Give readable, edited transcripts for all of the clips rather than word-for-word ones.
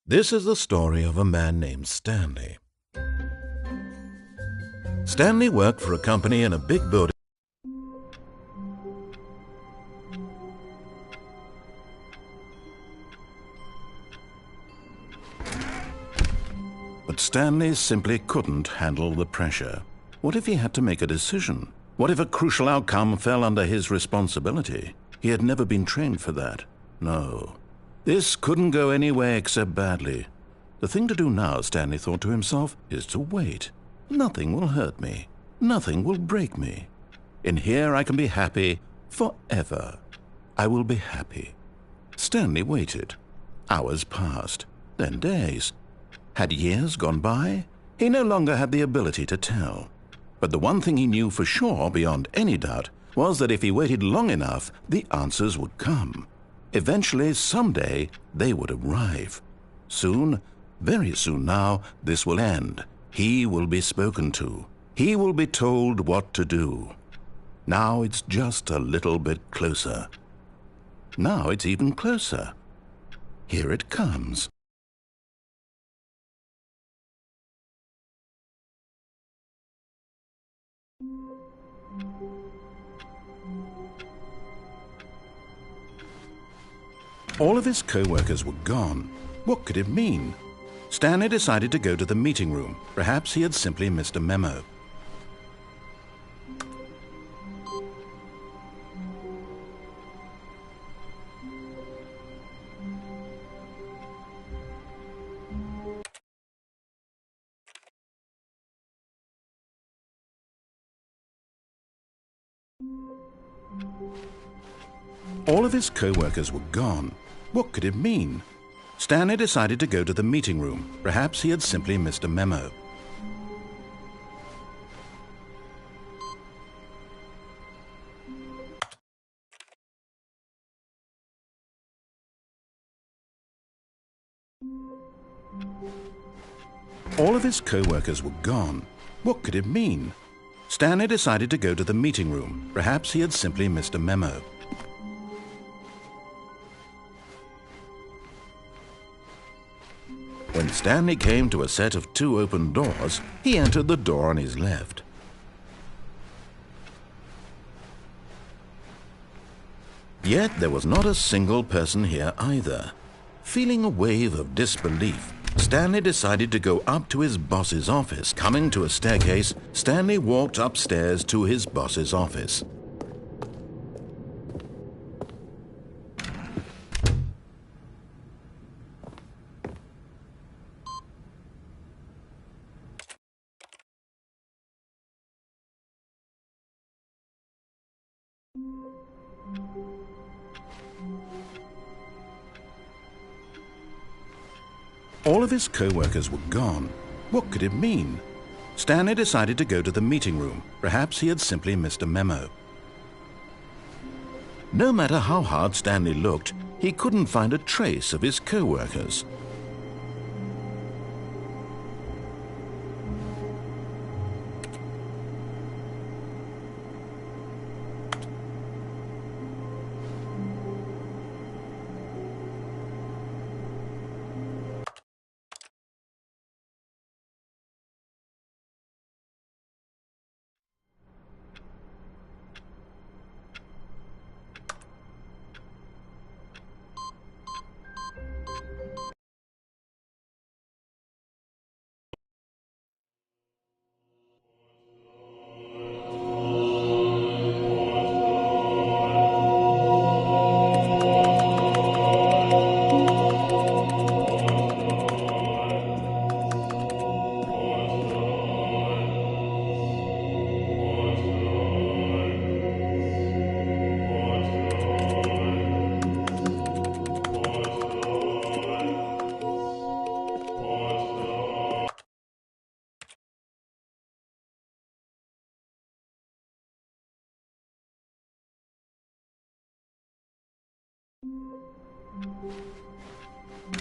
This is the story of a man named Stanley. Stanley worked for a company in a big building. But Stanley simply couldn't handle the pressure. What if he had to make a decision? What if a crucial outcome fell under his responsibility? He had never been trained for that. No. This couldn't go anywhere except badly. The thing to do now, Stanley thought to himself, is to wait. Nothing will hurt me. Nothing will break me. In here I can be happy forever. I will be happy. Stanley waited. Hours passed, then days. Had years gone by? He no longer had the ability to tell. But the one thing he knew for sure, beyond any doubt, was that if he waited long enough, the answers would come. Eventually, someday, they would arrive. Soon, very soon now, this will end. He will be spoken to. He will be told what to do. Now it's just a little bit closer. Now it's even closer. Here it comes. All of his co-workers were gone. What could it mean? Stanley decided to go to the meeting room. Perhaps he had simply missed a memo. All of his co-workers were gone. What could it mean? Stanley decided to go to the meeting room. Perhaps he had simply missed a memo. All of his co-workers were gone. What could it mean? Stanley decided to go to the meeting room. Perhaps he had simply missed a memo. When Stanley came to a set of 2 open doors, he entered the door on his left. Yet there was not a single person here either. Feeling a wave of disbelief, Stanley decided to go up to his boss's office. Coming to a staircase, Stanley walked upstairs to his boss's office. All of his co-workers were gone. What could it mean? Stanley decided to go to the meeting room. Perhaps he had simply missed a memo. No matter how hard Stanley looked, he couldn't find a trace of his co-workers.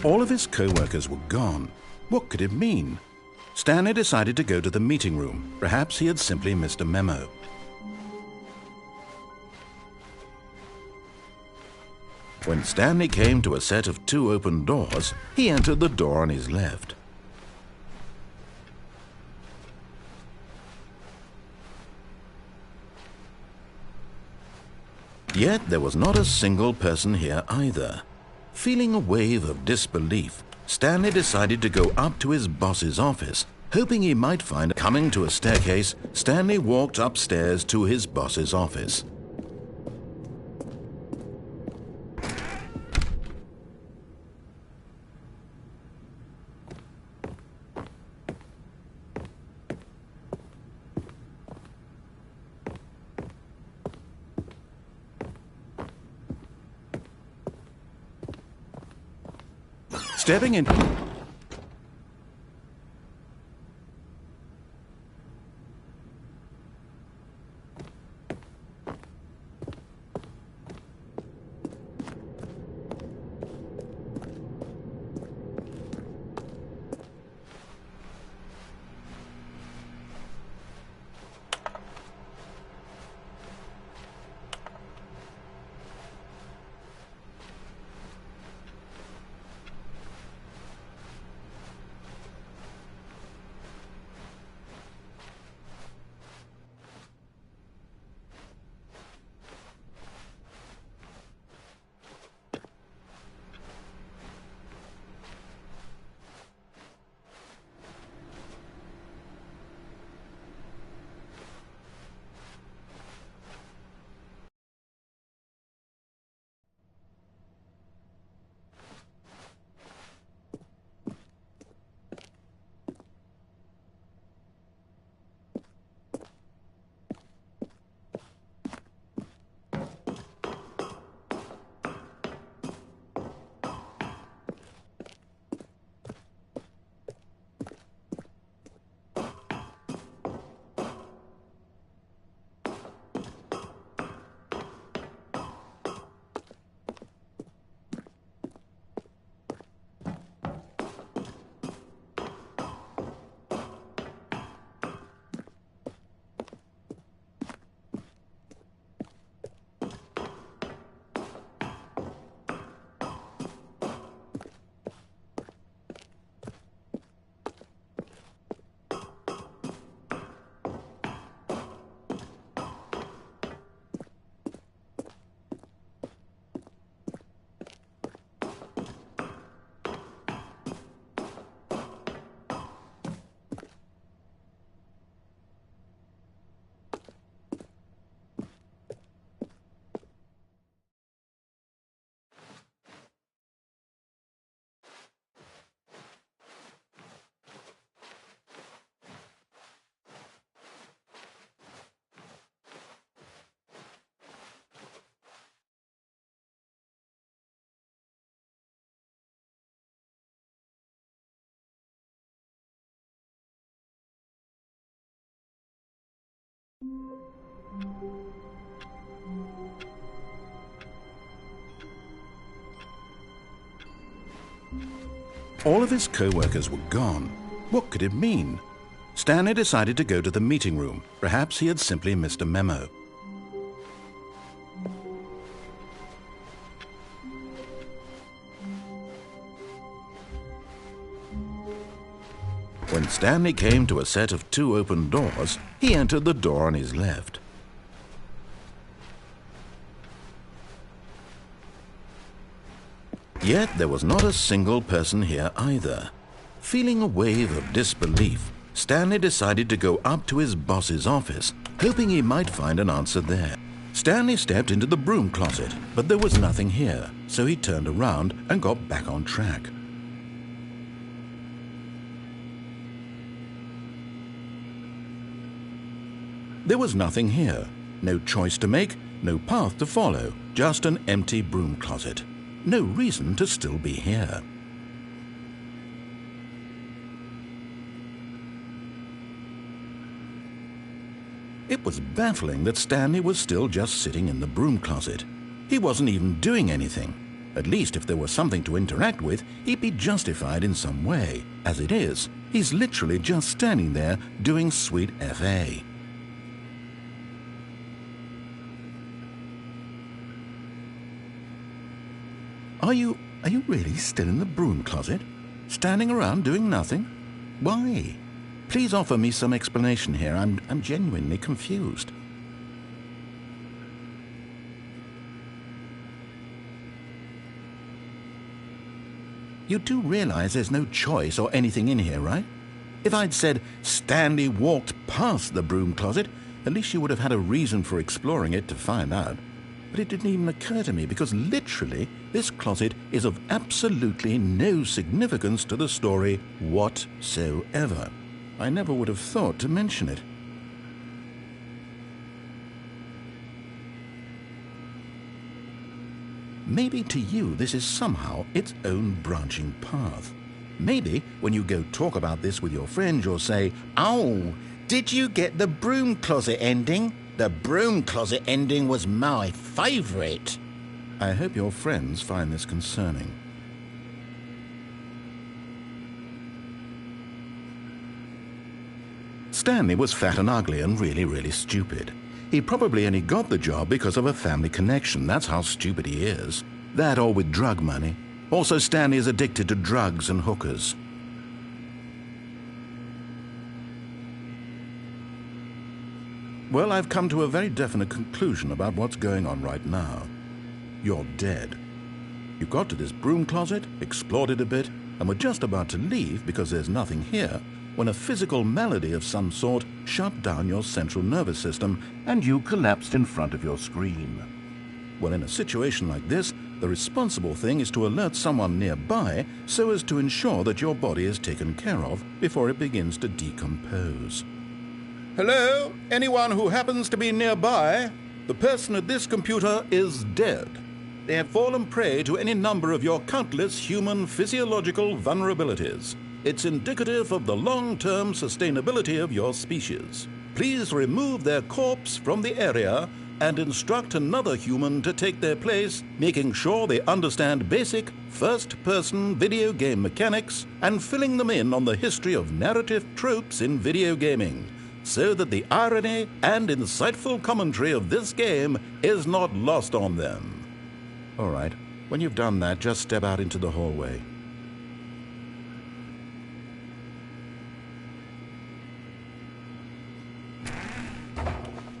All of his co-workers were gone. What could it mean? Stanley decided to go to the meeting room. Perhaps he had simply missed a memo. When Stanley came to a set of 2 open doors, he entered the door on his left. Yet there was not a single person here either. Feeling a wave of disbelief, Stanley decided to go up to his boss's office, hoping he might find. Coming to a staircase, Stanley walked upstairs to his boss's office. Stepping in. All of his co-workers were gone. What could it mean? Stanley decided to go to the meeting room. Perhaps he had simply missed a memo. When Stanley came to a set of 2 open doors, he entered the door on his left. Yet there was not a single person here either. Feeling a wave of disbelief, Stanley decided to go up to his boss's office, hoping he might find an answer there. Stanley stepped into the broom closet, but there was nothing here, so he turned around and got back on track. There was nothing here. No choice to make, no path to follow, just an empty broom closet. No reason to still be here. It was baffling that Stanley was still just sitting in the broom closet. He wasn't even doing anything. At least if there was something to interact with, he'd be justified in some way. As it is, he's literally just standing there doing sweet FA. Are you really still in the broom closet? Standing around doing nothing? Why? Please offer me some explanation here. I'm genuinely confused. You do realize there's no choice or anything in here, right? If I'd said Stanley walked past the broom closet, at least you would have had a reason for exploring it to find out. But it didn't even occur to me because literally this closet is of absolutely no significance to the story whatsoever. I never would have thought to mention it. Maybe to you this is somehow its own branching path. Maybe when you go talk about this with your friends you'll say, "Oh, did you get the broom closet ending? The broom closet ending was my favourite." I hope your friends find this concerning. Stanley was fat and ugly and really stupid. He probably only got the job because of a family connection. That's how stupid he is. That or with drug money. Also, Stanley is addicted to drugs and hookers. Well, I've come to a very definite conclusion about what's going on right now. You're dead. You got to this broom closet, explored it a bit, and were just about to leave because there's nothing here, when a physical malady of some sort shut down your central nervous system and you collapsed in front of your screen. Well, in a situation like this, the responsible thing is to alert someone nearby so as to ensure that your body is taken care of before it begins to decompose. Hello? Anyone who happens to be nearby? The person at this computer is dead. They have fallen prey to any number of your countless human physiological vulnerabilities. It's indicative of the long-term sustainability of your species. Please remove their corpse from the area and instruct another human to take their place, making sure they understand basic first-person video game mechanics and filling them in on the history of narrative tropes in video gaming, so that the irony and insightful commentary of this game is not lost on them. All right, when you've done that, just step out into the hallway.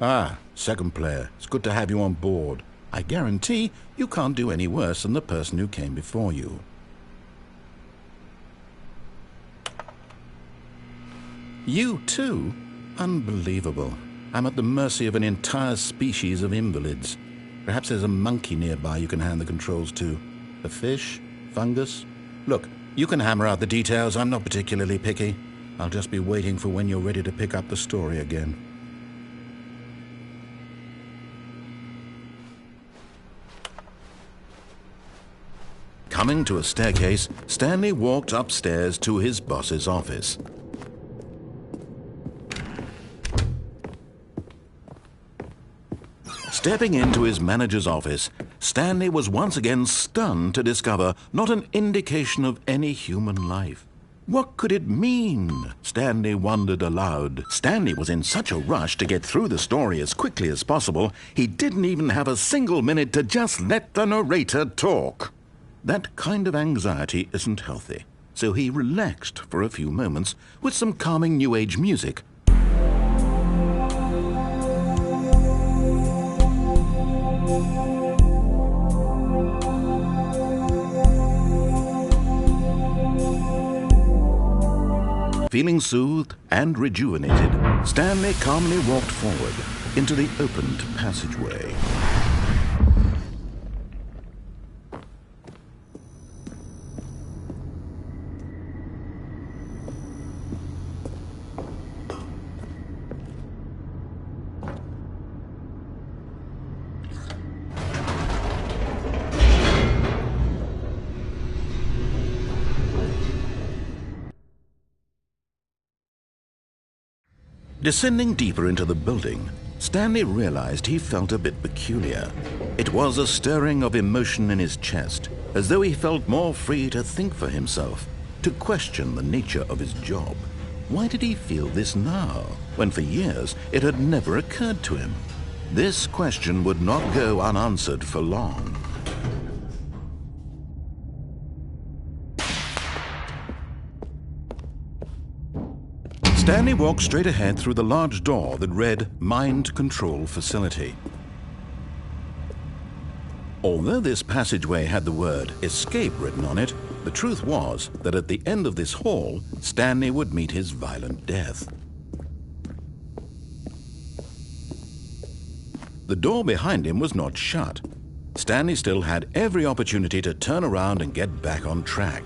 Ah, second player. It's good to have you on board. I guarantee you can't do any worse than the person who came before you. You too? Unbelievable. I'm at the mercy of an entire species of invalids. Perhaps there's a monkey nearby you can hand the controls to. A fish? Fungus? Look, you can hammer out the details. I'm not particularly picky. I'll just be waiting for when you're ready to pick up the story again. Coming to a staircase, Stanley walked upstairs to his boss's office. Stepping into his manager's office, Stanley was once again stunned to discover not an indication of any human life. What could it mean? Stanley wondered aloud. Stanley was in such a rush to get through the story as quickly as possible, he didn't even have a single minute to just let the narrator talk. That kind of anxiety isn't healthy, so he relaxed for a few moments with some calming New Age music. Feeling soothed and rejuvenated, Stanley calmly walked forward into the opened passageway. Descending deeper into the building, Stanley realized he felt a bit peculiar. It was a stirring of emotion in his chest, as though he felt more free to think for himself, to question the nature of his job. Why did he feel this now, when for years it had never occurred to him? This question would not go unanswered for long. Stanley walked straight ahead through the large door that read Mind Control Facility. Although this passageway had the word Escape written on it, the truth was that at the end of this hall, Stanley would meet his violent death. The door behind him was not shut. Stanley still had every opportunity to turn around and get back on track.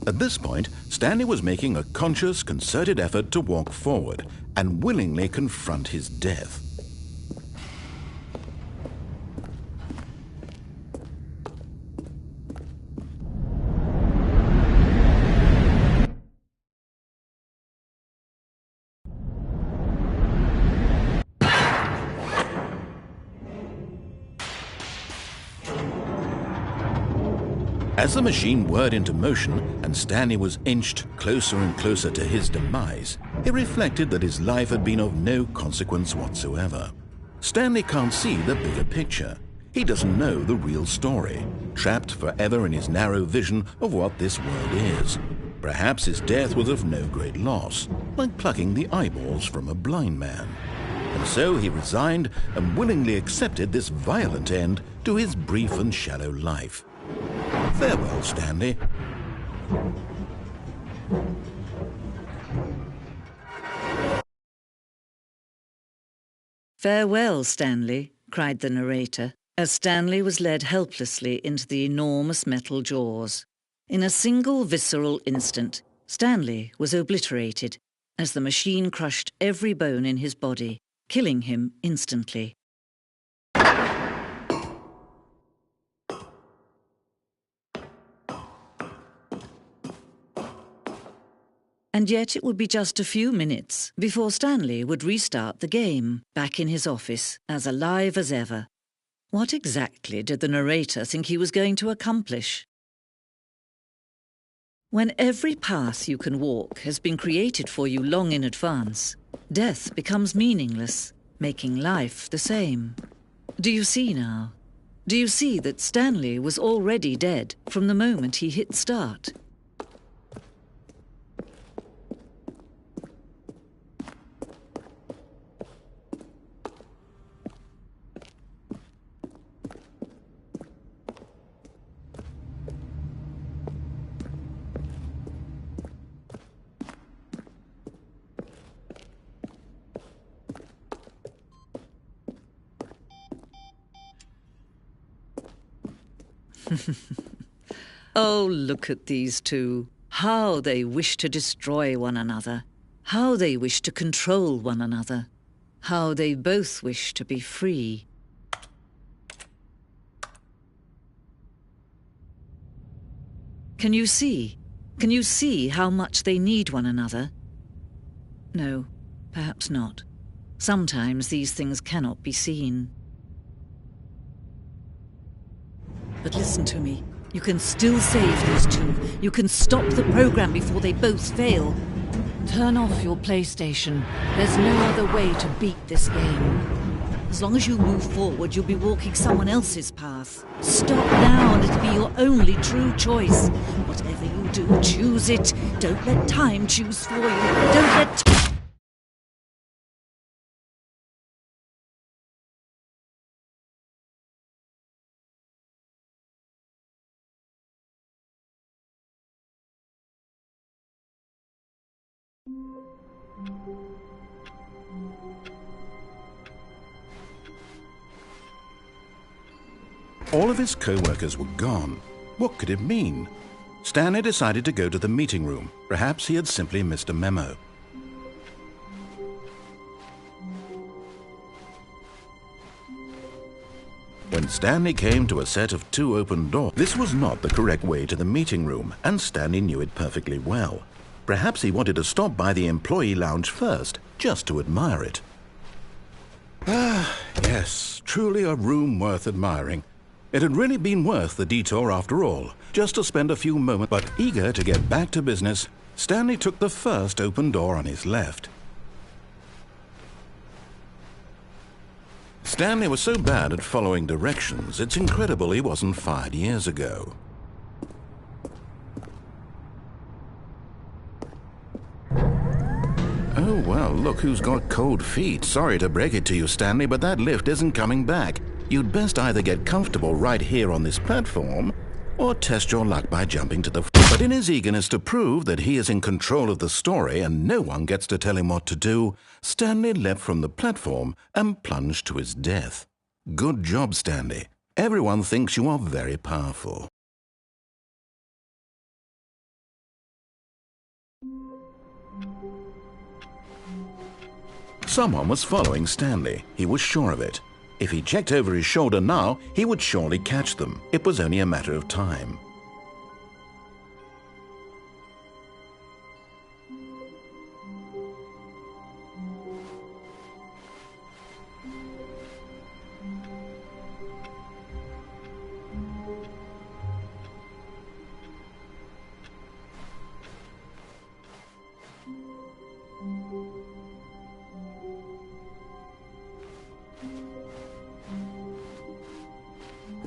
At this point, Stanley was making a conscious, concerted effort to walk forward and willingly confront his death. As the machine whirred into motion and Stanley was inched closer and closer to his demise, it reflected that his life had been of no consequence whatsoever. Stanley can't see the bigger picture. He doesn't know the real story, trapped forever in his narrow vision of what this world is. Perhaps his death was of no great loss, like plucking the eyeballs from a blind man. And so he resigned and willingly accepted this violent end to his brief and shallow life. Farewell, Stanley. Farewell, Stanley, cried the narrator, as Stanley was led helplessly into the enormous metal jaws. In a single visceral instant, Stanley was obliterated as the machine crushed every bone in his body, killing him instantly. And yet it would be just a few minutes before Stanley would restart the game, back in his office, as alive as ever. What exactly did the narrator think he was going to accomplish? When every path you can walk has been created for you long in advance, death becomes meaningless, making life the same. Do you see now? Do you see that Stanley was already dead from the moment he hit start? Oh, look at these two. How they wish to destroy one another. How they wish to control one another. How they both wish to be free. Can you see? Can you see how much they need one another? No, perhaps not. Sometimes these things cannot be seen. But listen to me. You can still save these two. You can stop the program before they both fail. Turn off your PlayStation. There's no other way to beat this game. As long as you move forward, you'll be walking someone else's path. Stop now and it'll be your only true choice. Whatever you do, choose it. Don't let time choose for you. Don't let... All of his co-workers were gone. What could it mean? Stanley decided to go to the meeting room. Perhaps he had simply missed a memo. When Stanley came to a set of two open doors, this was not the correct way to the meeting room, and Stanley knew it perfectly well. Perhaps he wanted to stop by the employee lounge first, just to admire it. Ah, yes, truly a room worth admiring. It had really been worth the detour after all, just to spend a few moments. But eager to get back to business, Stanley took the first open door on his left. Stanley was so bad at following directions, it's incredible he wasn't fired years ago. Oh, well, look who's got cold feet. Sorry to break it to you, Stanley, but that lift isn't coming back. You'd best either get comfortable right here on this platform, or test your luck by jumping to the floor. But in his eagerness to prove that he is in control of the story and no one gets to tell him what to do, Stanley leapt from the platform and plunged to his death. Good job, Stanley. Everyone thinks you are very powerful. Someone was following Stanley. He was sure of it. If he checked over his shoulder now, he would surely catch them. It was only a matter of time.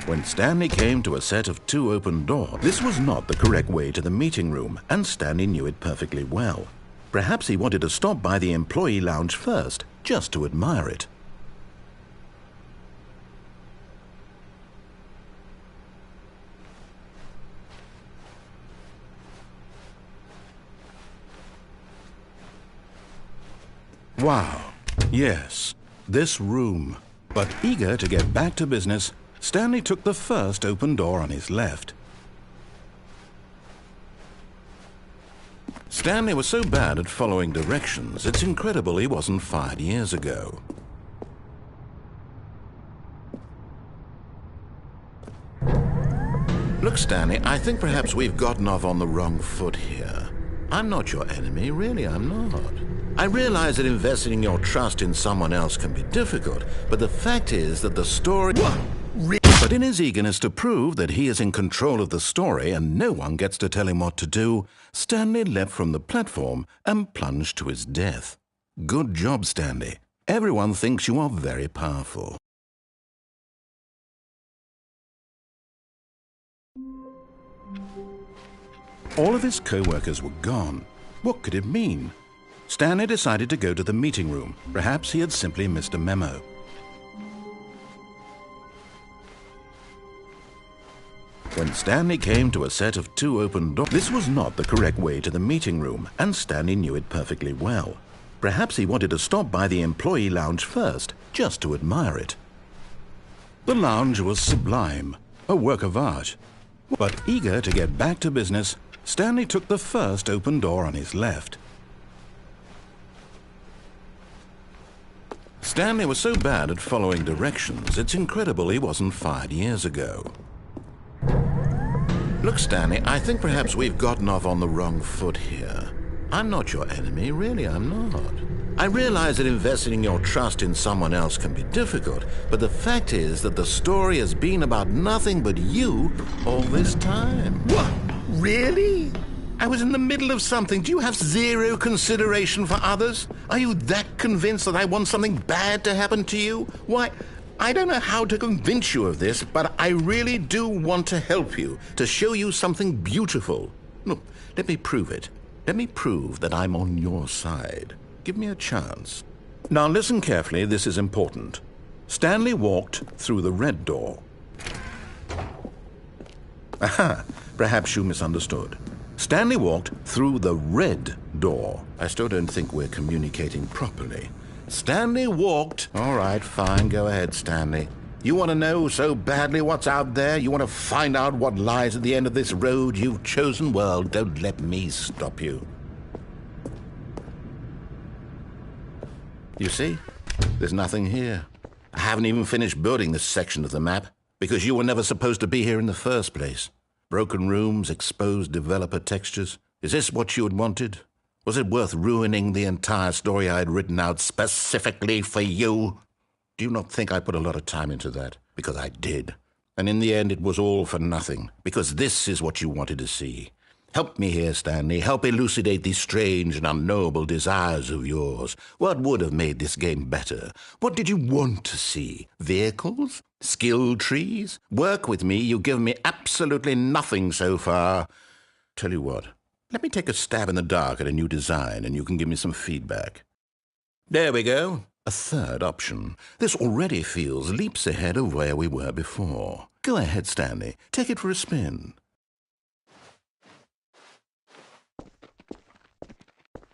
When Stanley came to a set of 2 open doors, this was not the correct way to the meeting room, and Stanley knew it perfectly well. Perhaps he wanted to stop by the employee lounge first, just to admire it. Wow, yes, this room. But eager to get back to business, Stanley took the first open door on his left. Stanley was so bad at following directions, it's incredible he wasn't fired years ago. Look, Stanley, I think perhaps we've gotten off on the wrong foot here. I'm not your enemy, really, I'm not. I realize that investing your trust in someone else can be difficult, but the fact is that the story... But in his eagerness to prove that he is in control of the story and no one gets to tell him what to do, Stanley leapt from the platform and plunged to his death. Good job, Stanley. Everyone thinks you are very powerful. All of his co-workers were gone. What could it mean? Stanley decided to go to the meeting room. Perhaps he had simply missed a memo. When Stanley came to a set of 2 open doors, this was not the correct way to the meeting room, and Stanley knew it perfectly well. Perhaps he wanted to stop by the employee lounge first, just to admire it. The lounge was sublime, a work of art. But eager to get back to business, Stanley took the first open door on his left. Stanley was so bad at following directions, it's incredible he wasn't fired years ago. Look, Stanley, I think perhaps we've gotten off on the wrong foot here. I'm not your enemy, really, I'm not. I realize that investing your trust in someone else can be difficult, but the fact is that the story has been about nothing but you all this time. What? Really? I was in the middle of something. Do you have zero consideration for others? Are you that convinced that I want something bad to happen to you? Why, I don't know how to convince you of this, but I really do want to help you, to show you something beautiful. Look, let me prove it. Let me prove that I'm on your side. Give me a chance. Now listen carefully, this is important. Stanley walked through the red door. Aha, perhaps you misunderstood. Stanley walked through the red door. I still don't think we're communicating properly. Stanley walked... All right, fine, go ahead, Stanley. You want to know so badly what's out there? You want to find out what lies at the end of this road you've chosen? Well, don't let me stop you. You see? There's nothing here. I haven't even finished building this section of the map, because you were never supposed to be here in the first place. Broken rooms, exposed developer textures. Is this what you had wanted? Was it worth ruining the entire story I had written out specifically for you? Do you not think I put a lot of time into that? Because I did. And in the end, it was all for nothing, because this is what you wanted to see. Help me here, Stanley. Help elucidate these strange and unknowable desires of yours. What would have made this game better? What did you want to see? Vehicles? Skill trees? Work with me. You've given me absolutely nothing so far. Tell you what, let me take a stab in the dark at a new design and you can give me some feedback. There we go. A third option. This already feels leaps ahead of where we were before. Go ahead, Stanley. Take it for a spin.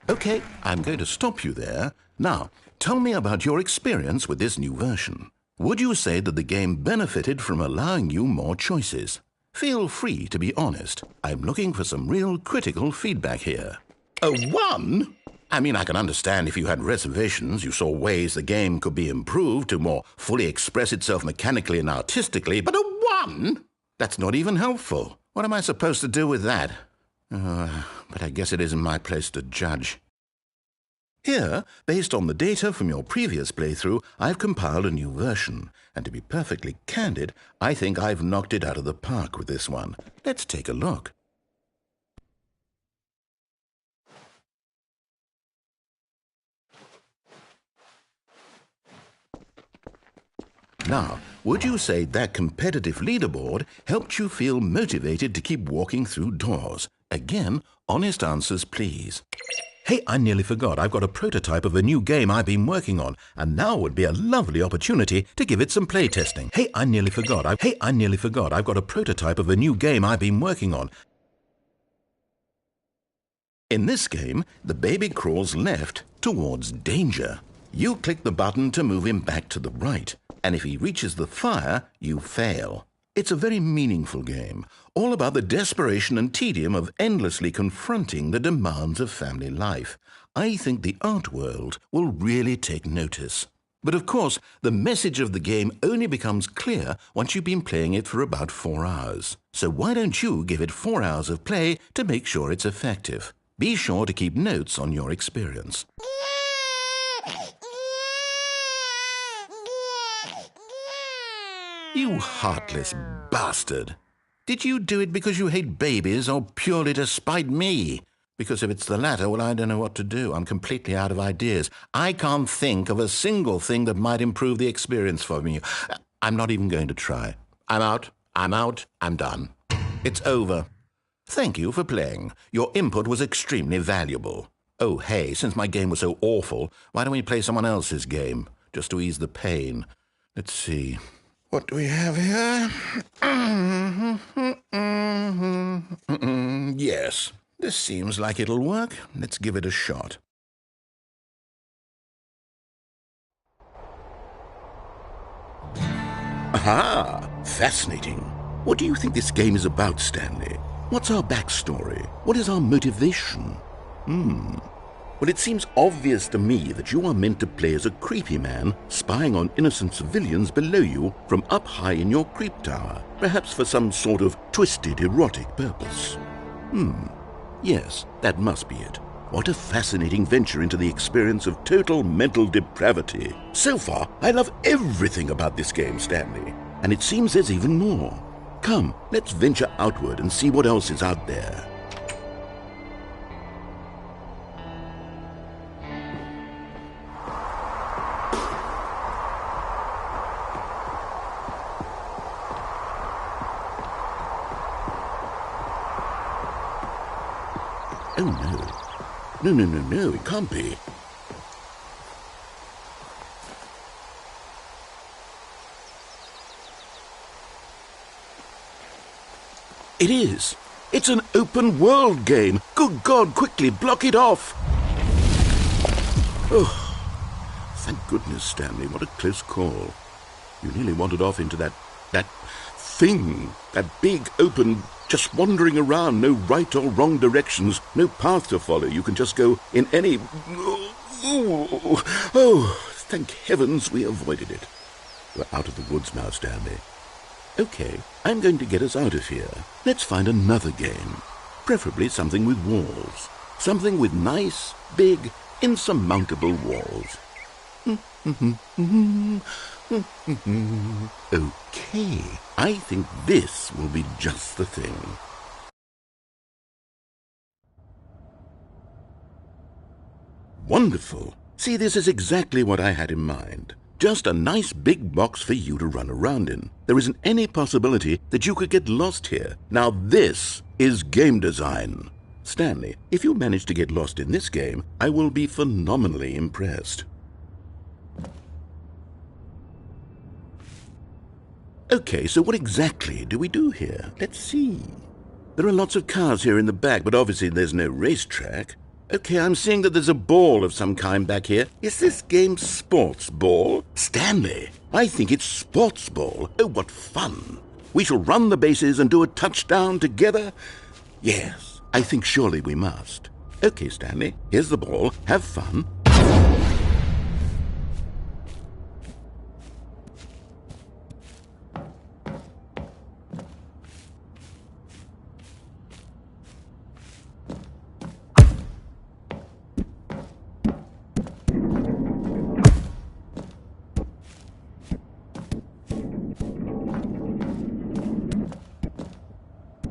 Okay, I'm going to stop you there. Now, tell me about your experience with this new version. Would you say that the game benefited from allowing you more choices? Feel free to be honest. I'm looking for some real critical feedback here. A 1? I mean, I can understand if you had reservations, you saw ways the game could be improved to more fully express itself mechanically and artistically, but a 1? That's not even helpful. What am I supposed to do with that? But I guess it isn't my place to judge. Here, based on the data from your previous playthrough, I've compiled a new version. And to be perfectly candid, I think I've knocked it out of the park with this one. Let's take a look. Now, would you say that competitive leaderboard helped you feel motivated to keep walking through doors? Again, honest answers, please. Hey, I nearly forgot. I've got a prototype of a new game I've been working on, and now would be a lovely opportunity to give it some playtesting. Hey, I nearly forgot. I've got a prototype of a new game I've been working on. In this game, the baby crawls left towards danger. You click the button to move him back to the right, and if he reaches the fire, you fail. It's a very meaningful game, all about the desperation and tedium of endlessly confronting the demands of family life. I think the art world will really take notice. But of course, the message of the game only becomes clear once you've been playing it for about 4 hours. So why don't you give it 4 hours of play to make sure it's effective? Be sure to keep notes on your experience. You heartless bastard! Did you do it because you hate babies or purely to spite me? Because if it's the latter, well, I don't know what to do. I'm completely out of ideas. I can't think of a single thing that might improve the experience for me. I'm not even going to try. I'm out, I'm done. It's over. Thank you for playing. Your input was extremely valuable. Oh, hey, since my game was so awful, why don't we play someone else's game, just to ease the pain? Let's see. What do we have here? Yes, this seems like it'll work. Let's give it a shot. Aha! Fascinating. What do you think this game is about, Stanley? What's our backstory? What is our motivation? Well, it seems obvious to me that you are meant to play as a creepy man spying on innocent civilians below you from up high in your creep tower, perhaps for some sort of twisted erotic purpose. Yes, that must be it. What a fascinating venture into the experience of total mental depravity. So far, I love everything about this game, Stanley, and it seems there's even more. Come, let's venture outward and see what else is out there. Oh, no. No, it can't be. It is. It's an open world game. Good God, quickly block it off. Oh, thank goodness, Stanley. What a close call. You nearly wandered off into that thing, that big, open, just wandering around, no right or wrong directions, no path to follow. You can just go in any... Oh, thank heavens we avoided it. We're out of the woods now, Stanley. Okay, I'm going to get us out of here. Let's find another game. Preferably something with walls. Something with nice, big, insurmountable walls. Okay, I think this will be just the thing. Wonderful. See, this is exactly what I had in mind. Just a nice big box for you to run around in. There isn't any possibility that you could get lost here. Now this is game design. Stanley, if you manage to get lost in this game, I will be phenomenally impressed. Okay, so what exactly do we do here? Let's see. There are lots of cars here in the back, but obviously there's no racetrack. Okay, I'm seeing that there's a ball of some kind back here. Is this game sports ball? Stanley, I think it's sports ball. Oh, what fun. We shall run the bases and do a touchdown together? Yes, I think surely we must. Okay, Stanley, here's the ball. Have fun.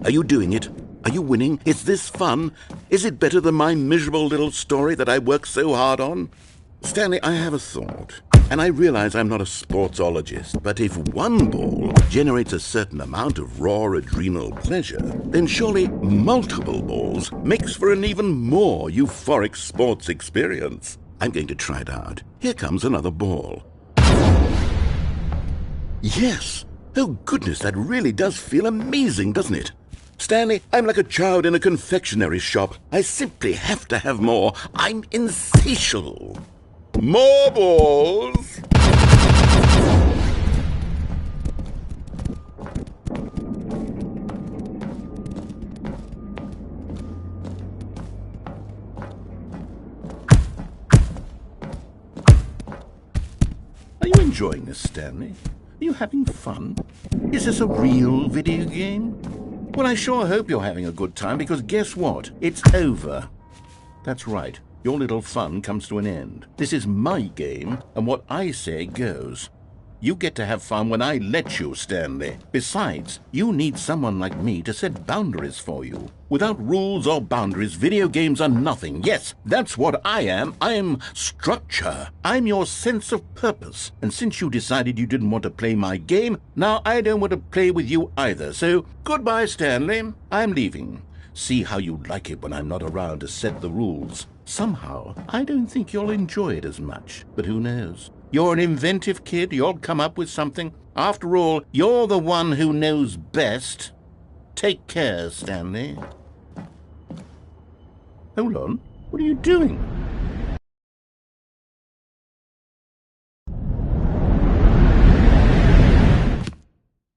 Are you doing it? Are you winning? Is this fun? Is it better than my miserable little story that I worked so hard on? Stanley, I have a thought, and I realize I'm not a sportsologist, but if one ball generates a certain amount of raw adrenal pleasure, then surely multiple balls makes for an even more euphoric sports experience. I'm going to try it out. Here comes another ball. Yes! Oh goodness, that really does feel amazing, doesn't it? Stanley, I'm like a child in a confectionery shop. I simply have to have more. I'm insatiable. More balls! Are you enjoying this, Stanley? Are you having fun? Is this a real video game? Well, I sure hope you're having a good time, because guess what? It's over. That's right. Your little fun comes to an end. This is my game, and what I say goes. You get to have fun when I let you, Stanley. Besides, you need someone like me to set boundaries for you. Without rules or boundaries, video games are nothing. Yes, that's what I am. I'm structure. I'm your sense of purpose. And since you decided you didn't want to play my game, now I don't want to play with you either. So, goodbye, Stanley. I'm leaving. See how you like it when I'm not around to set the rules. Somehow, I don't think you'll enjoy it as much. But who knows? You're an inventive kid. You'll come up with something. After all, you're the one who knows best. Take care, Stanley. Hold on. What are you doing?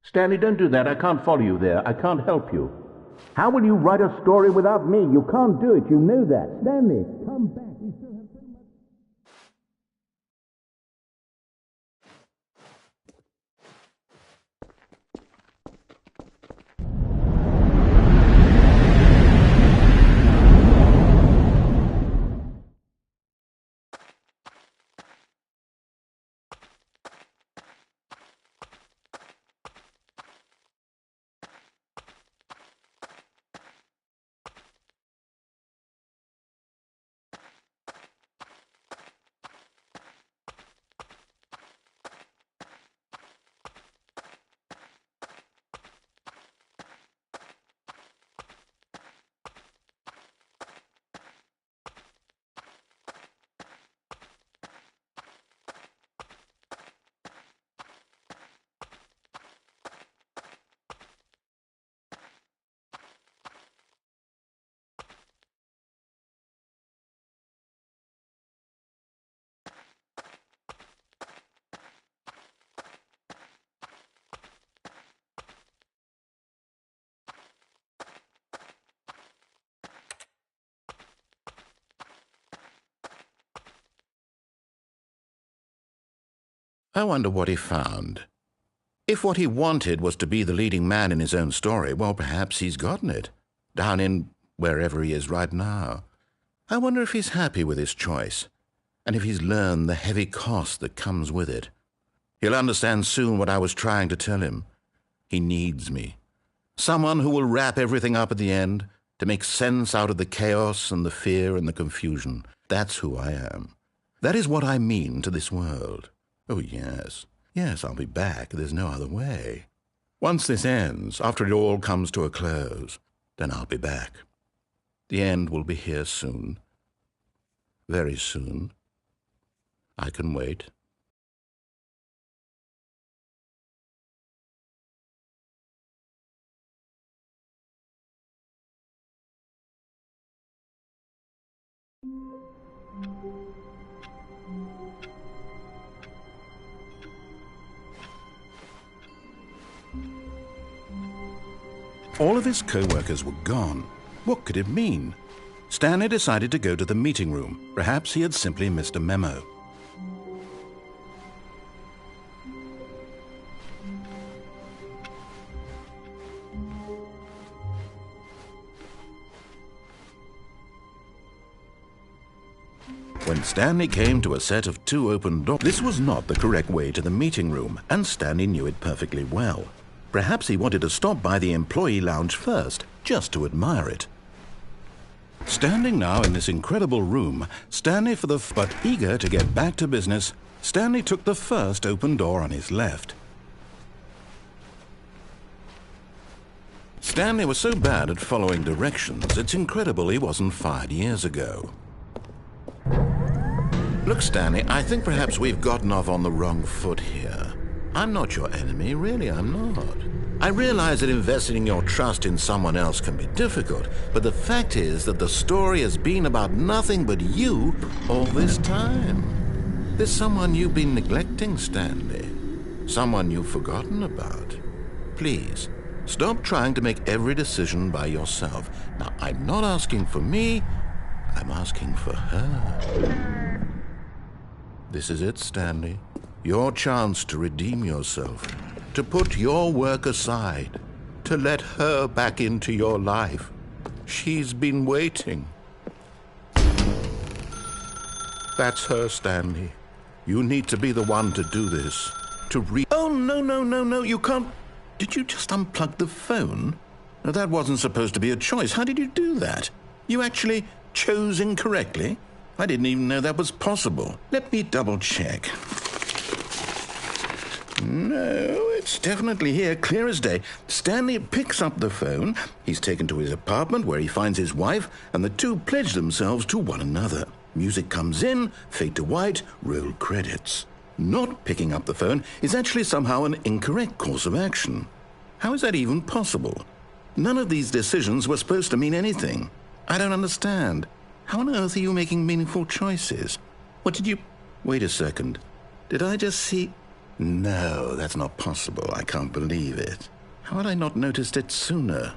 Stanley, don't do that. I can't follow you there. I can't help you. How will you write a story without me? You can't do it. You know that. Stanley, come back. You still have so much... I wonder what he found. If what he wanted was to be the leading man in his own story, well, perhaps he's gotten it, down in wherever he is right now. I wonder if he's happy with his choice, and if he's learned the heavy cost that comes with it. He'll understand soon what I was trying to tell him. He needs me. Someone who will wrap everything up at the end, to make sense out of the chaos and the fear and the confusion. That's who I am. That is what I mean to this world. Oh, yes. Yes, I'll be back. There's no other way. Once this ends, after it all comes to a close, then I'll be back. The end will be here soon. Very soon. I can wait. All of his co-workers were gone. What could it mean? Stanley decided to go to the meeting room. Perhaps he had simply missed a memo. When Stanley came to a set of 2 open doors, this was not the correct way to the meeting room, and Stanley knew it perfectly well. Perhaps he wanted to stop by the employee lounge first, just to admire it. Standing now in this incredible room, but eager to get back to business, Stanley took the first open door on his left. Stanley was so bad at following directions, it's incredible he wasn't fired years ago. Look, Stanley, I think perhaps we've gotten off on the wrong foot here. I'm not your enemy, really, I'm not. I realize that investing your trust in someone else can be difficult, but the fact is that the story has been about nothing but you all this time. There's someone you've been neglecting, Stanley. Someone you've forgotten about. Please, stop trying to make every decision by yourself. Now, I'm not asking for me, I'm asking for her. This is it, Stanley. Your chance to redeem yourself, to put your work aside, to let her back into your life. She's been waiting. That's her, Stanley. You need to be the one to do this. Oh, no, you can't. Did you just unplug the phone? No, that wasn't supposed to be a choice. How did you do that? You actually chose incorrectly? I didn't even know that was possible. Let me double check. No, it's definitely here, clear as day. Stanley picks up the phone. He's taken to his apartment where he finds his wife, and the two pledge themselves to one another. Music comes in, fade to white, roll credits. Not picking up the phone is actually somehow an incorrect course of action. How is that even possible? None of these decisions were supposed to mean anything. I don't understand. How on earth are you making meaningful choices? What did you... Wait a second. Did I just see... No, that's not possible. I can't believe it. How had I not noticed it sooner?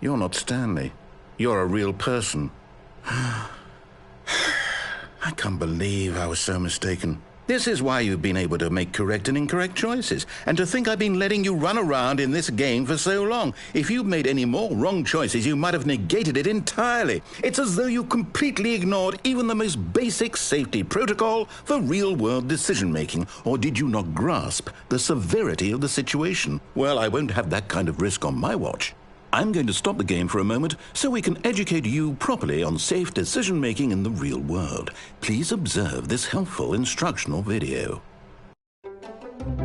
You're not Stanley. You're a real person. I can't believe I was so mistaken. This is why you've been able to make correct and incorrect choices. And to think I've been letting you run around in this game for so long. If you'd made any more wrong choices, you might have negated it entirely. It's as though you completely ignored even the most basic safety protocol for real-world decision-making. Or did you not grasp the severity of the situation? Well, I won't have that kind of risk on my watch. I'm going to stop the game for a moment so we can educate you properly on safe decision-making in the real world. Please observe this helpful instructional video.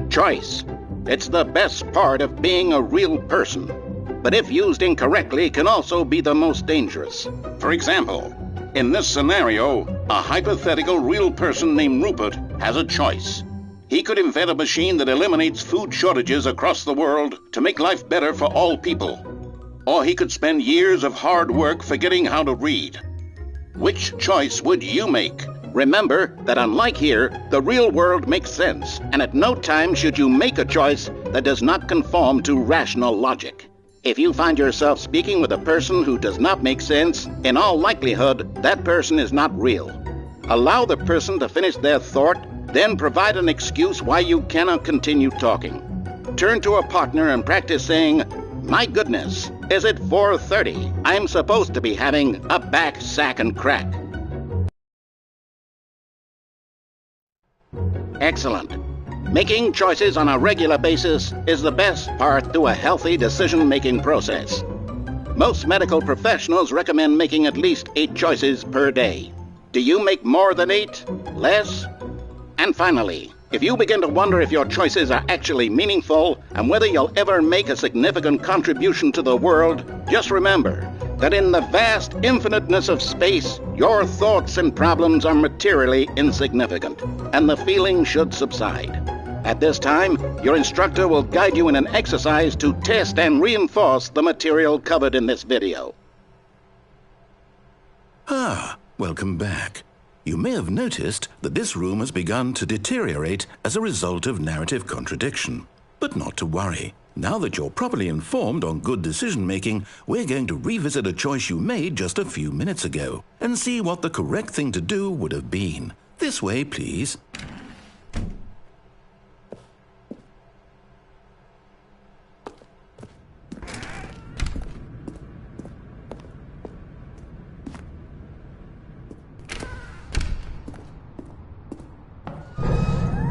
Choice. It's the best part of being a real person, but if used incorrectly can also be the most dangerous. For example, in this scenario, a hypothetical real person named Rupert has a choice. He could invent a machine that eliminates food shortages across the world to make life better for all people. Or he could spend years of hard work forgetting how to read. Which choice would you make? Remember that unlike here, the real world makes sense, and at no time should you make a choice that does not conform to rational logic. If you find yourself speaking with a person who does not make sense, in all likelihood, that person is not real. Allow the person to finish their thought, then provide an excuse why you cannot continue talking. Turn to a partner and practice saying, "My goodness, is it 4:30? I'm supposed to be having a back, sack, and crack." Excellent. Making choices on a regular basis is the best part to a healthy decision-making process. Most medical professionals recommend making at least 8 choices per day. Do you make more than 8? Less? And finally, if you begin to wonder if your choices are actually meaningful and whether you'll ever make a significant contribution to the world, just remember that in the vast infiniteness of space, your thoughts and problems are materially insignificant, and the feeling should subside. At this time, your instructor will guide you in an exercise to test and reinforce the material covered in this video. Welcome back. You may have noticed that this room has begun to deteriorate as a result of narrative contradiction. But not to worry. Now that you're properly informed on good decision-making, we're going to revisit a choice you made just a few minutes ago and see what the correct thing to do would have been. This way, please.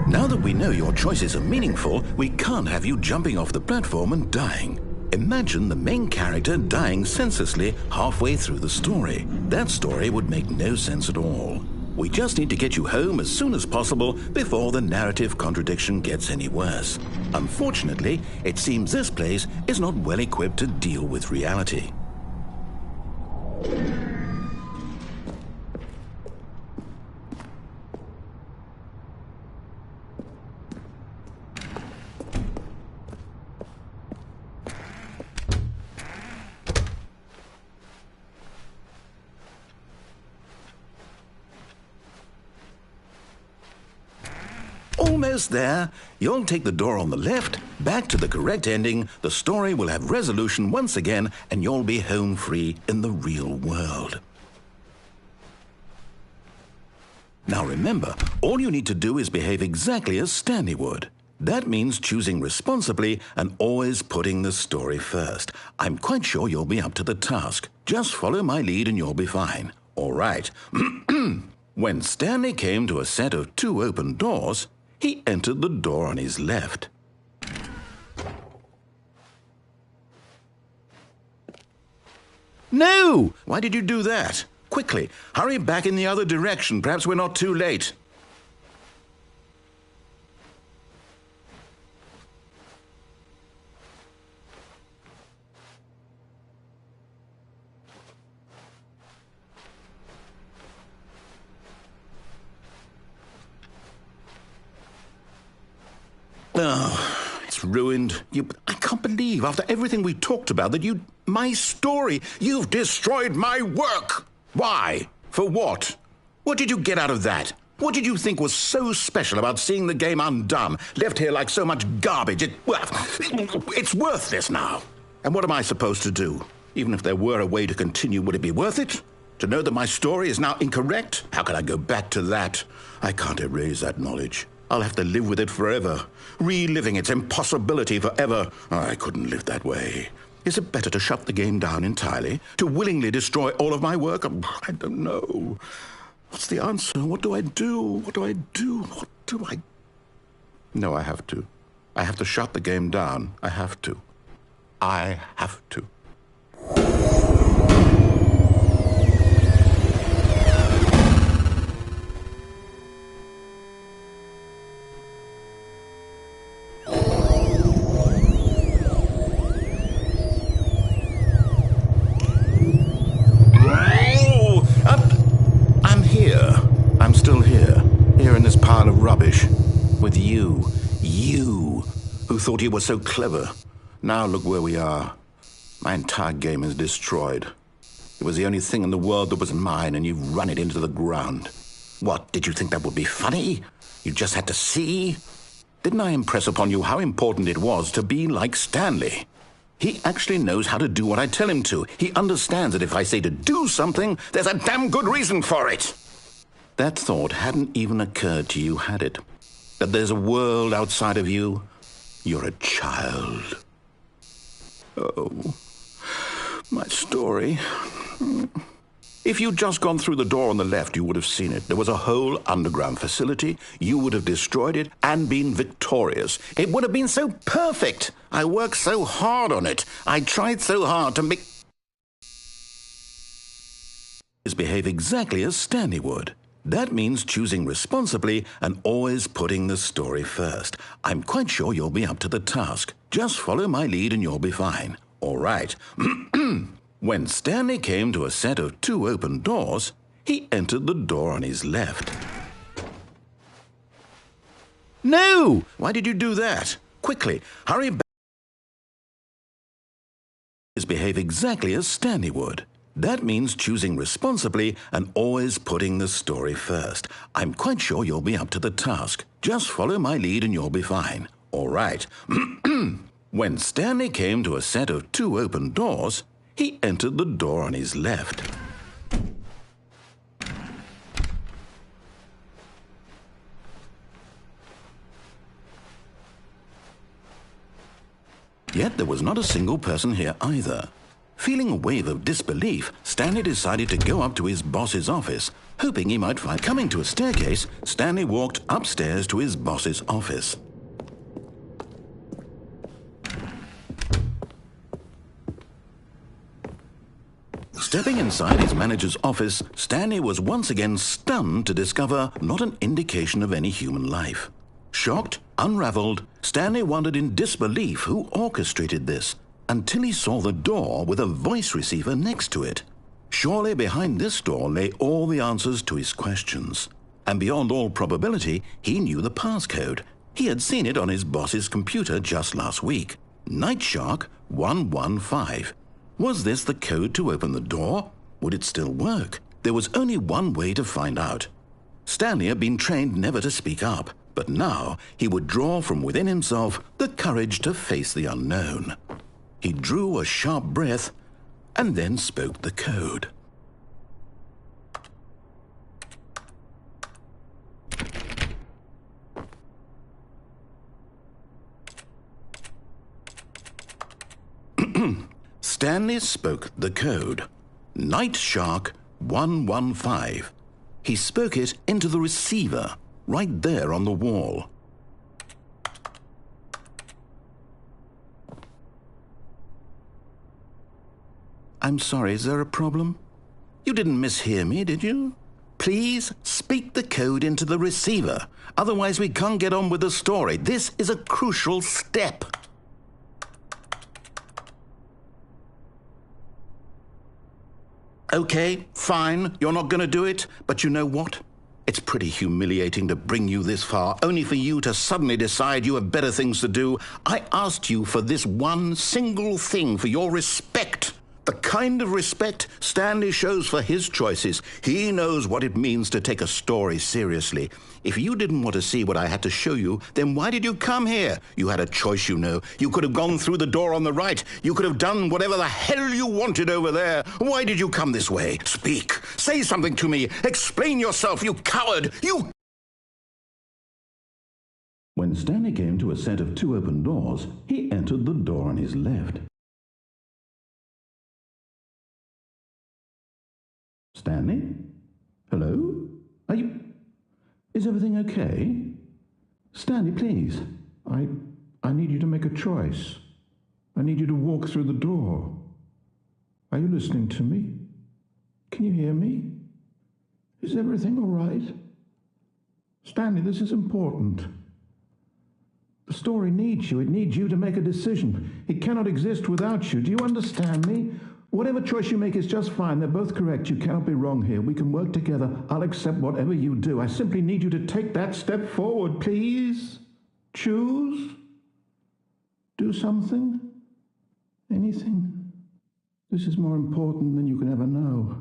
Now that we know your choices are meaningful, we can't have you jumping off the platform and dying. Imagine the main character dying senselessly halfway through the story. That story would make no sense at all. We just need to get you home as soon as possible before the narrative contradiction gets any worse. Unfortunately, it seems this place is not well equipped to deal with reality. Almost there. You'll take the door on the left, back to the correct ending, the story will have resolution once again, and you'll be home free in the real world. Now remember, all you need to do is behave exactly as Stanley would. That means choosing responsibly and always putting the story first. I'm quite sure you'll be up to the task. Just follow my lead and you'll be fine. All right. When Stanley came to a set of 2 open doors, he entered the door on his left. No! Why did you do that? Quickly, hurry back in the other direction. Perhaps we're not too late. Oh, it's ruined. I can't believe, after everything we talked about, that my story, you've destroyed my work. Why? For what? What did you get out of that? What did you think was so special about seeing the game undone, left here like so much garbage? It's worthless now. And what am I supposed to do? Even if there were a way to continue, would it be worth it? To know that my story is now incorrect? How can I go back to that? I can't erase that knowledge. I'll have to live with it forever, reliving its impossibility forever. I couldn't live that way. Is it better to shut the game down entirely? To willingly destroy all of my work? I don't know. What's the answer? What do I do? What do I do? What do I... No, I have to. I have to shut the game down. I have to. I have to. Rubbish. With you who thought you were so clever. Now look where we are. My entire game is destroyed. It was the only thing in the world that was mine, and you've run it into the ground. What, did you think that would be funny? You just had to see? Didn't I impress upon you how important it was to be like Stanley? He actually knows how to do what I tell him to. He understands that if I say to do something, there's a damn good reason for it. That thought hadn't even occurred to you, had it? That there's a world outside of you? You're a child. Oh, my story. If you'd just gone through the door on the left, you would have seen it. There was a whole underground facility. You would have destroyed it and been victorious. It would have been so perfect. I worked so hard on it. I tried so hard to make... behave exactly as Stanley would. That means choosing responsibly and always putting the story first. I'm quite sure you'll be up to the task. Just follow my lead and you'll be fine. All right. When Stanley came to a set of 2 open doors, he entered the door on his left. No! Why did you do that? Quickly, hurry back. Behave exactly as Stanley would. That means choosing responsibly and always putting the story first. I'm quite sure you'll be up to the task. Just follow my lead and you'll be fine. All right. When Stanley came to a set of 2 open doors, he entered the door on his left. Yet there was not a single person here either. Feeling a wave of disbelief, Stanley decided to go up to his boss's office, hoping he might find... Coming to a staircase, Stanley walked upstairs to his boss's office. Stepping inside his manager's office, Stanley was once again stunned to discover not an indication of any human life. Shocked, unraveled, Stanley wondered in disbelief who orchestrated this, until he saw the door with a voice receiver next to it. Surely behind this door lay all the answers to his questions. And beyond all probability, he knew the passcode. He had seen it on his boss's computer just last week. Night Shark 115. Was this the code to open the door? Would it still work? There was only one way to find out. Stanley had been trained never to speak up, but now he would draw from within himself the courage to face the unknown. He drew a sharp breath and then spoke the code. Stanley spoke the code. Night Shark 115. He spoke it into the receiver, right there on the wall. I'm sorry, is there a problem? You didn't mishear me, did you? Please speak the code into the receiver. Otherwise we can't get on with the story. This is a crucial step. Okay, fine, you're not going to do it, but you know what? It's pretty humiliating to bring you this far, only for you to suddenly decide you have better things to do. I asked you for this one single thing, for your respect. The kind of respect Stanley shows for his choices. He knows what it means to take a story seriously. If you didn't want to see what I had to show you, then why did you come here? You had a choice, you know. You could have gone through the door on the right. You could have done whatever the hell you wanted over there. Why did you come this way? Speak. Say something to me. Explain yourself, you coward. You... When Stanley came to a set of 2 open doors, he entered the door on his left. Stanley? Hello? Are you... Is everything okay? Stanley, please. I need you to make a choice. I need you to walk through the door. Are you listening to me? Can you hear me? Is everything all right? Stanley, this is important. The story needs you. It needs you to make a decision. It cannot exist without you. Do you understand me? Whatever choice you make is just fine. They're both correct. You cannot be wrong here. We can work together. I'll accept whatever you do. I simply need you to take that step forward, please. Choose. Do something. Anything. This is more important than you can ever know.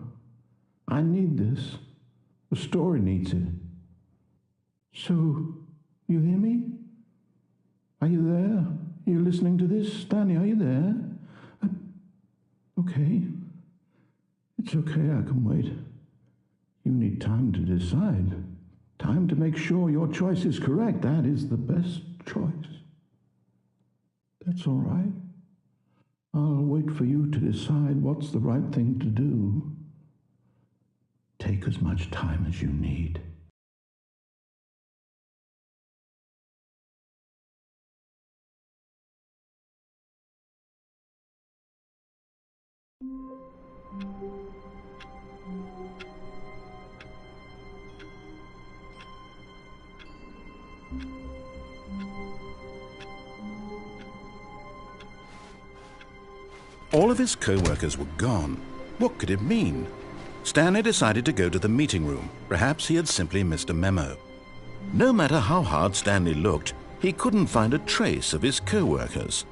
I need this. The story needs it. So, you hear me? Are you there? Are you listening to this? Stanley, are you there? Okay. It's okay, I can wait. You need time to decide. Time to make sure your choice is correct. That is the best choice. That's all right. I'll wait for you to decide what's the right thing to do. Take as much time as you need. All of his co-workers were gone. What could it mean? Stanley decided to go to the meeting room. Perhaps he had simply missed a memo. No matter how hard Stanley looked, he couldn't find a trace of his co-workers.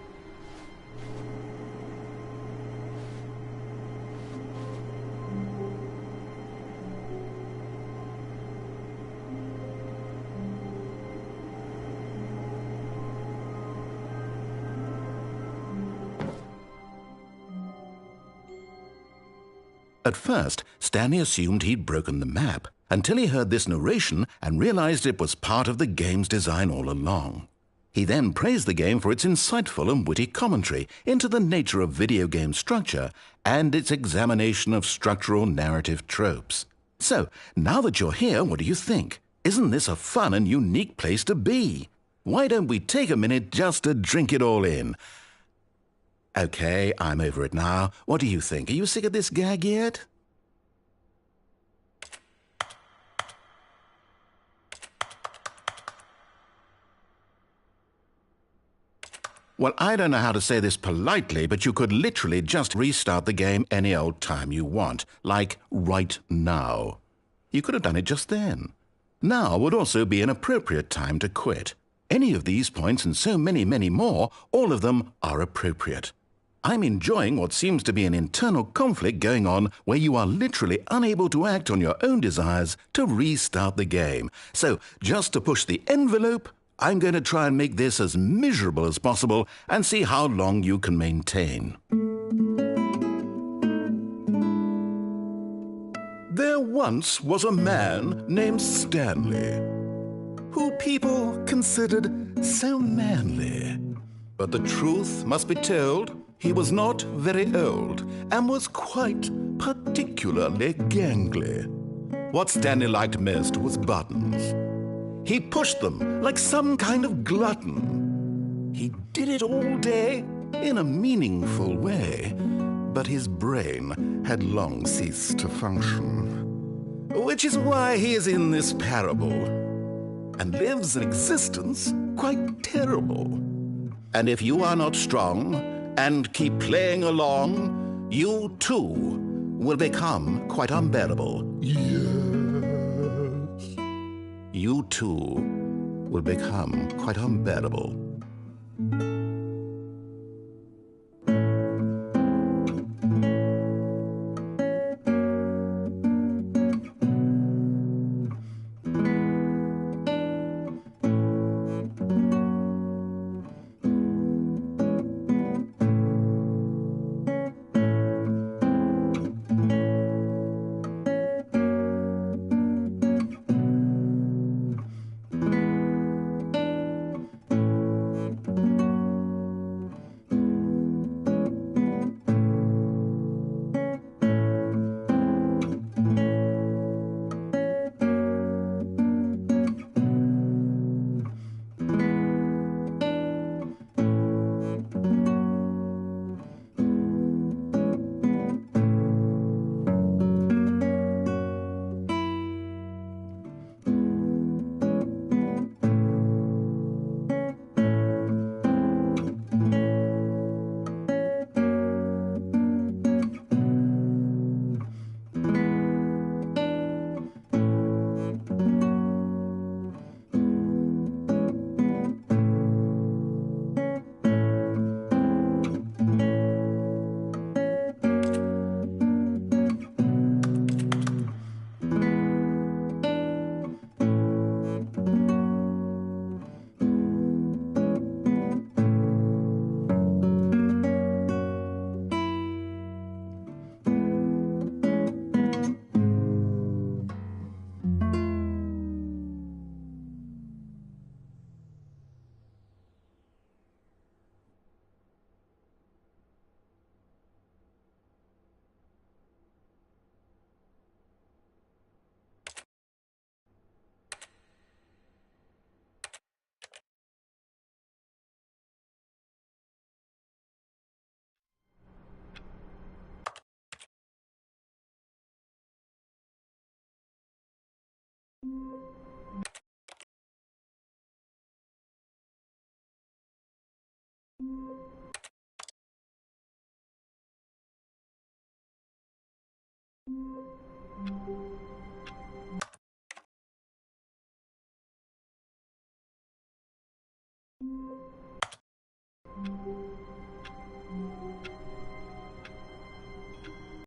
At first, Stanley assumed he'd broken the map, until he heard this narration and realized it was part of the game's design all along. He then praised the game for its insightful and witty commentary into the nature of video game structure and its examination of structural narrative tropes. So, now that you're here, what do you think? Isn't this a fun and unique place to be? Why don't we take a minute just to drink it all in? Okay, I'm over it now. What do you think? Are you sick of this gag yet? Well, I don't know how to say this politely, but you could literally just restart the game any old time you want, like right now. You could have done it just then. Now would also be an appropriate time to quit. Any of these points and so many, many more, all of them are appropriate. I'm enjoying what seems to be an internal conflict going on where you are literally unable to act on your own desires to restart the game. So, just to push the envelope, I'm going to try and make this as miserable as possible and see how long you can maintain. There once was a man named Stanley, who people considered so manly. But the truth must be told, he was not very old and was quite particularly gangly. What Stanley liked most was buttons. He pushed them like some kind of glutton. He did it all day in a meaningful way, but his brain had long ceased to function. Which is why he is in this parable and lives an existence quite terrible. And if you are not strong and keep playing along, you too will become quite unbearable. Yes. You too will become quite unbearable.